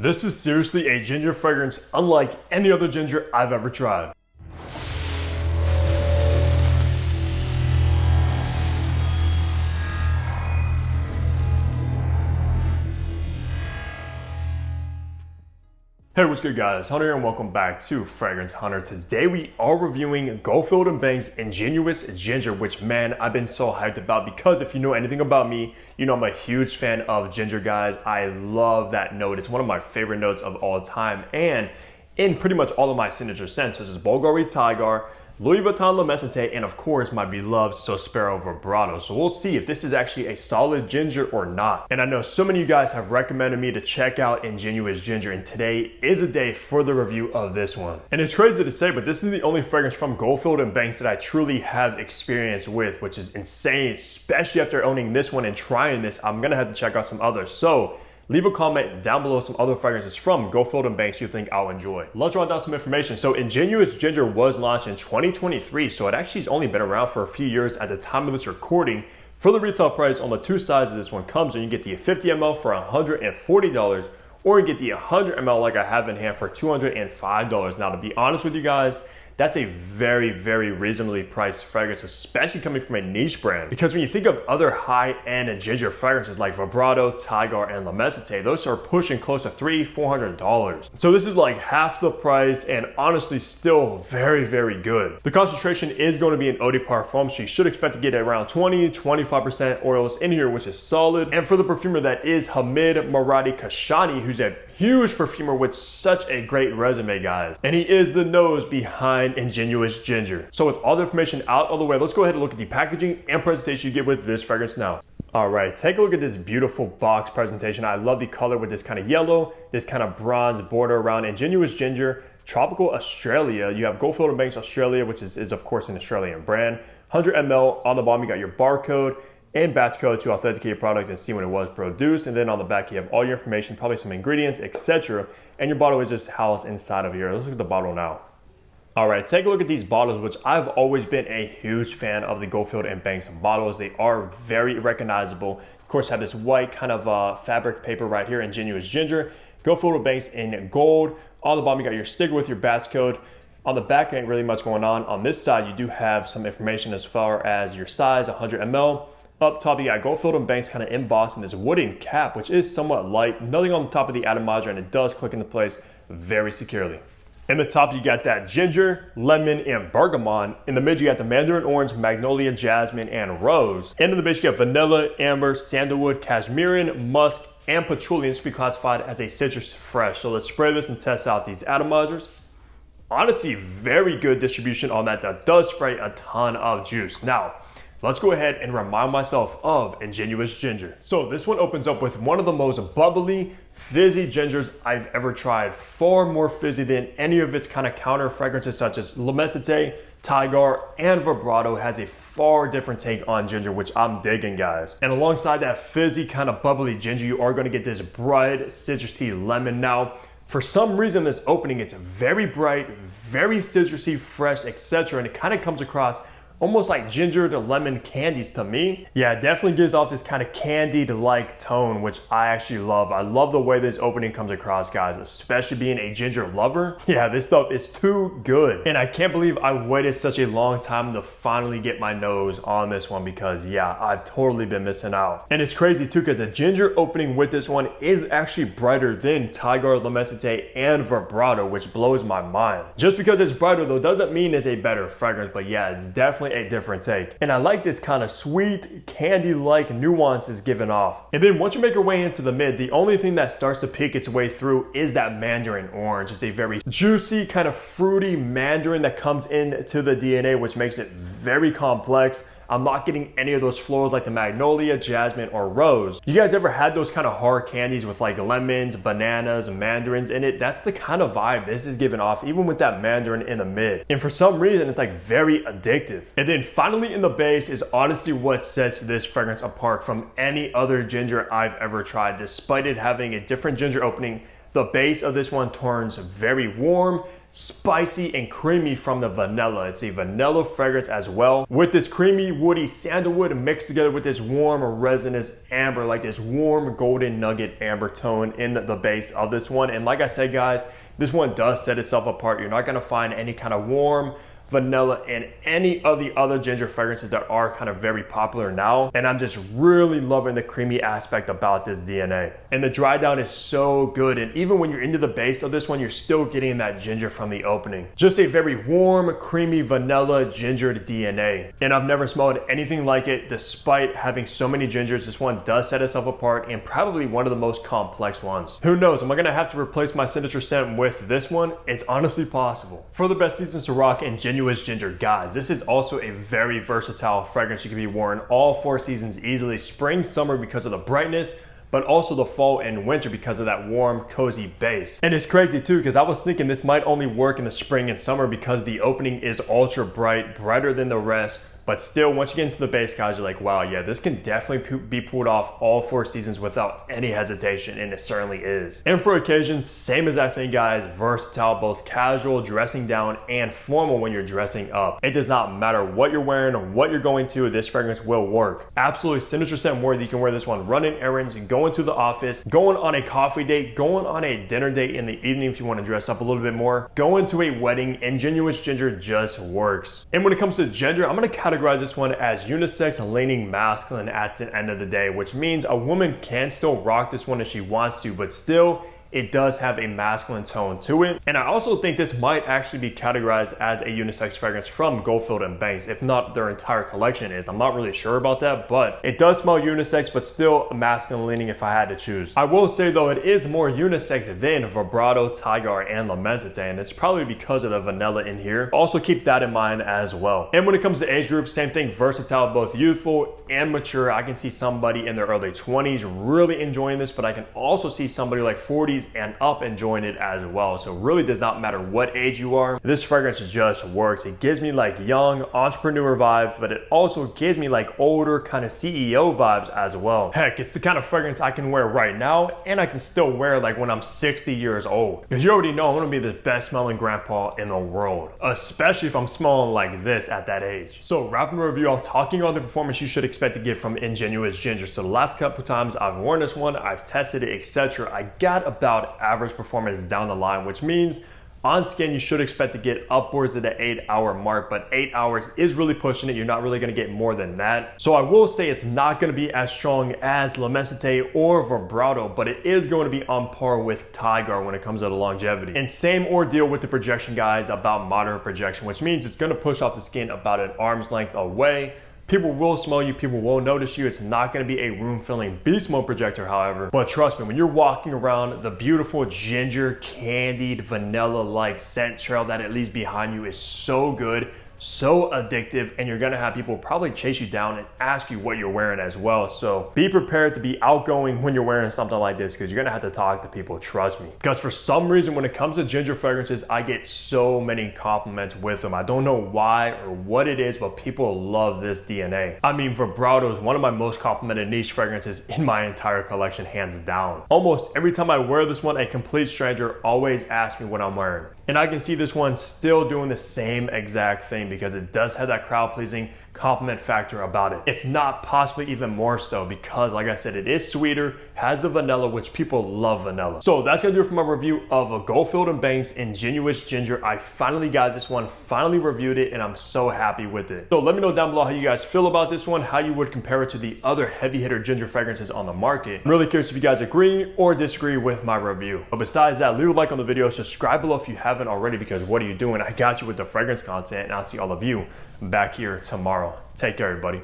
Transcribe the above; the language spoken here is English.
This is seriously a ginger fragrance unlike any other ginger I've ever tried. Hey, what's good guys? Hunter here and welcome back to Fragrance Hunter. Today we are reviewing Goldfield & Banks Ingenious Ginger, which man, I've been so hyped about because if you know anything about me, you know I'm a huge fan of ginger guys. I love that note. It's one of my favorite notes of all time, and in pretty much all of my signature scents, such as Bulgari Tiger, Louis Vuitton Le Messenté, and of course my beloved Sospiro Vibrato. So we'll see if this is actually a solid ginger or not. And I know so many of you guys have recommended me to check out Ingenious Ginger, and today is a day for the review of this one. And it's crazy to say, but this is the only fragrance from Goldfield & Banks that I truly have experience with, which is insane, especially after owning this one and trying this. I'm gonna have to check out some others. So leave a comment down below some other fragrances from Goldfield & Banks you think I'll enjoy. Let's run down some information. So Ingenious Ginger was launched in 2023, so it actually has only been around for a few years at the time of this recording. For the retail price on the two sides of this one comes, and you get the 50 ml for $140, or you get the 100 ml like I have in hand for $205. Now to be honest with you guys, that's a very, very reasonably priced fragrance, especially coming from a niche brand. Because when you think of other high-end ginger fragrances like Vibrato, Tiger, and Le Messenté, those are pushing close to $300–400. So this is like half the price and honestly still very, very good. The concentration is going to be in eau de parfum, so you should expect to get around 20–25% oils in here, which is solid. And for the perfumer, that is Hamid Maradi Kashani, who's a huge perfumer with such a great resume, guys. And he is the nose behind Ingenious Ginger. So with all the information out of the way, let's go ahead and look at the packaging and presentation you get with this fragrance now. All right, take a look at this beautiful box presentation. I love the color with this kind of yellow, this kind of bronze border around Ingenious Ginger, Tropical Australia. You have Goldfield & Banks Australia, which is of course an Australian brand. 100 ml on the bottom, you got your barcode and batch code to authenticate your product and see when it was produced. And then on the back, you have all your information, probably some ingredients, etc. And your bottle is just housed inside of here. Let's look at the bottle now. All right, take a look at these bottles, which I've always been a huge fan of the Goldfield & Banks bottles. They are very recognizable. Of course, have this white kind of fabric paper right here, Ingenious Ginger. Goldfield & Banks in gold. On the bottom, you got your sticker with your batch code. On the back, ain't really much going on. On this side, you do have some information as far as your size, 100 ml. Up top, you got Goldfield & Banks kind of embossed in this wooden cap, which is somewhat light. Nothing on the top of the atomizer, and it does click into place very securely. In the top, you got that ginger, lemon, and bergamot. In the mid, you got the mandarin orange, magnolia, jasmine, and rose. And in the base, you got vanilla, amber, sandalwood, cashmerean, musk, and patchouli. This will be classified as a citrus fresh. So let's spray this and test out these atomizers. Honestly, very good distribution on that. That does spray a ton of juice. Now, let's go ahead and remind myself of Ingenious Ginger. So this one opens up with one of the most bubbly, fizzy gingers I've ever tried. Far more fizzy than any of its kind of counter fragrances such as Le Messenté, Tiger, and Vibrato. Has a far different take on ginger, which I'm digging, guys. And alongside that fizzy kind of bubbly ginger, you are gonna get this bright citrusy lemon. Now, for some reason, this opening, it's very bright, very citrusy, fresh, etc. And it kind of comes across almost like ginger to lemon candies to me. Yeah, it definitely gives off this kind of candied-like tone, which I actually love. I love the way this opening comes across, guys, especially being a ginger lover. Yeah, this stuff is too good. And I can't believe I waited such a long time to finally get my nose on this one because, yeah, I've totally been missing out. And it's crazy, too, because the ginger opening with this one is actually brighter than Tiger, Le Messenté, and Vibrato, which blows my mind. Just because it's brighter, though, doesn't mean it's a better fragrance, but yeah, it's definitely a different take. And I like this kind of sweet candy-like nuances given off. And then once you make your way into the mid, the only thing that starts to peek its way through is that mandarin orange. It's a very juicy kind of fruity mandarin that comes into the DNA, which makes it very complex. I'm not getting any of those florals like the magnolia, jasmine, or rose. You guys ever had those kind of hard candies with like lemons, bananas, mandarins in it? That's the kind of vibe this is giving off, even with that mandarin in the mid. And for some reason, it's like very addictive. And then finally in the base is honestly what sets this fragrance apart from any other ginger I've ever tried. Despite it having a different ginger opening, the base of this one turns very warm, spicy and creamy from the vanilla. It's a vanilla fragrance as well, with this creamy woody sandalwood mixed together with this warm resinous amber, like this warm golden nugget amber tone in the base of this one. And like I said, guys, this one does set itself apart. You're not going to find any kind of warm vanilla and any of the other ginger fragrances that are kind of very popular now. And I'm just really loving the creamy aspect about this DNA. And the dry down is so good. And even when you're into the base of this one, you're still getting that ginger from the opening. Just a very warm, creamy, vanilla gingered DNA. And I've never smelled anything like it. Despite having so many gingers, this one does set itself apart and probably one of the most complex ones. Who knows? Am I gonna have to replace my signature scent with this one? It's honestly possible. For the best seasons to rock Ingenious ginger, guys, this is also a very versatile fragrance. You can be worn all 4 seasons easily, spring, summer because of the brightness, but also the fall and winter because of that warm, cozy base. And it's crazy too, because I was thinking this might only work in the spring and summer because the opening is ultra bright, brighter than the rest. But still, once you get into the base, guys, you're like, wow, yeah, this can definitely be pulled off all 4 seasons without any hesitation, and it certainly is. And for occasions, same as that thing, guys, versatile, both casual, dressing down, and formal when you're dressing up. It does not matter what you're wearing or what you're going to, this fragrance will work. Absolutely signature scent worthy. You can wear this one running errands, going to the office, going on a coffee date, going on a dinner date in the evening if you want to dress up a little bit more, going to a wedding. Ingenious ginger just works. And when it comes to gender, I'm going to categorize this one as unisex, leaning masculine at the end of the day, which means a woman can still rock this one if she wants to, but still it does have a masculine tone to it. And I also think this might actually be categorized as a unisex fragrance from Goldfield and Banks, if not their entire collection is. I'm not really sure about that, but it does smell unisex, but still masculine leaning if I had to choose. I will say though, it is more unisex than Vibrato, Tiger, and L'Immensité, and it's probably because of the vanilla in here. Also keep that in mind as well. And when it comes to age groups, same thing, versatile, both youthful and mature. I can see somebody in their early 20s really enjoying this, but I can also see somebody like 40s and up enjoying it as well. So it really does not matter what age you are. This fragrance just works. It gives me like young entrepreneur vibes, but it also gives me like older kind of CEO vibes as well. Heck, it's the kind of fragrance I can wear right now, and I can still wear like when I'm 60 years old. Because you already know I'm gonna be the best smelling grandpa in the world, especially if I'm smelling like this at that age. So wrapping the review off, talking on the performance you should expect to get from Ingenious Ginger. So the last couple times I've worn this one, I've tested it, etc. I got about average performance down the line, which means on skin you should expect to get upwards of the 8-hour mark, but 8 hours is really pushing it. You're not really going to get more than that. So I will say it's not going to be as strong as L'Immensité or Vibrato, but it is going to be on par with Tiger when it comes to the longevity. And same ordeal with the projection, guys, about moderate projection, which means it's going to push off the skin about an arm's length away. People will smell you, people will notice you. It's not gonna be a room-filling beast mode projector, however. But trust me, when you're walking around, the beautiful ginger, candied, vanilla-like scent trail that it leaves behind you is so good, so addictive, and you're gonna have people probably chase you down and ask you what you're wearing as well. So be prepared to be outgoing when you're wearing something like this, because you're gonna have to talk to people, trust me. Because for some reason, when it comes to ginger fragrances, I get so many compliments with them. I don't know why or what it is, but people love this DNA. I mean, Vibrato is one of my most complimented niche fragrances in my entire collection, hands down. Almost every time I wear this one, a complete stranger always asks me what I'm wearing. And I can see this one still doing the same exact thing, because it does have that crowd pleasing compliment factor about it, if not possibly even more so, because like I said, it is sweeter, has the vanilla, which people love vanilla. So that's gonna do it for my review of a Goldfield and Banks Ingenious Ginger. I finally got this one, finally reviewed it, and I'm so happy with it. So let me know down below how you guys feel about this one, how you would compare it to the other heavy hitter ginger fragrances on the market. I'm really curious if you guys agree or disagree with my review. But besides that, leave a like on the video, subscribe below if you haven't already, because what are you doing? I got you with the fragrance content, and I'll see all of you back here tomorrow. Take care, everybody.